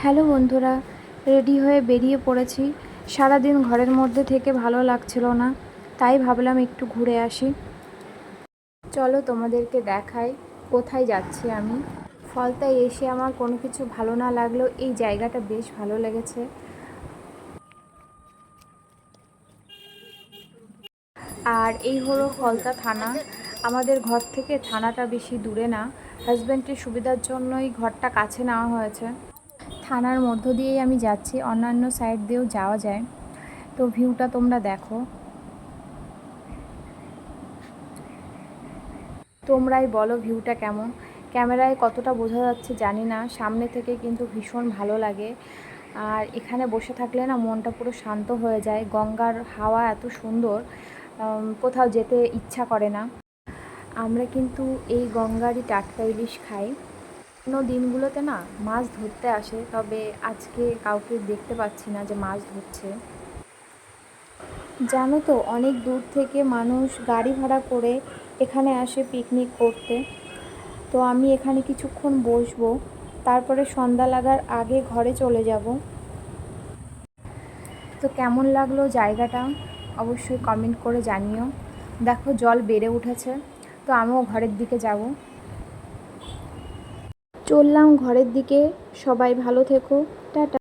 Hello বন্ধুরা, ready হয়ে বেরিয়ে পড়েছি। সারাদিন ঘরের মধ্যে থেকে ভালো লাগছিল না, তাই ভাবলাম একটু ঘুরে আসি। চলো তোমাদেরকে দেখাই কোথায় যাচ্ছি আমি। ফলতায় এসে আমার কোনো কিছু ভালো না লাগলেও এই জায়গাটা বেশ ভালো লেগেছে। আর এই হলো ফলতা থানা। আমাদের ঘর থেকে থানাটা বেশি দূরে না, হাজব্যান্ডের সুবিধার জন্যই ঘরটা কাছে নেওয়া হয়েছে। থানার মধ্য দিয়েই আমি যাচ্ছি, অন্যান্য সাইড দিয়েও যাওয়া যায়। তো ভিউটা তোমরা দেখো, তোমরাই বলো ভিউটা কেমন। ক্যামেরায় কতটা বোঝা যাচ্ছে জানি না, সামনে থেকে কিন্তু ভীষণ ভালো লাগে। আর এখানে বসে থাকলে না মনটা পুরো শান্ত হয়ে যায়। গঙ্গার হাওয়া এত সুন্দর, কোথাও যেতে ইচ্ছা করে না। আমরা কিন্তু এই গঙ্গারই টাটকা ইলিশ খাই। অন্য দিনগুলোতে না মাছ ধরতে আসে, তবে আজকে কাউকে দেখতে পাচ্ছি না যে মাছ ধরছে। জানো তো, অনেক দূর থেকে মানুষ গাড়ি ভাড়া করে এখানে আসে পিকনিক করতে। তো আমি এখানে কিছুক্ষণ বসবো, তারপরে সন্ধ্যা লাগার আগে ঘরে চলে যাব। তো কেমন লাগলো জায়গাটা অবশ্যই কমেন্ট করে জানিও। দেখো জল বেড়ে উঠেছে, তো আমিও ঘরের দিকে যাব। চললাম ঘরের দিকে। সবাই ভালো থেকো, টাটা।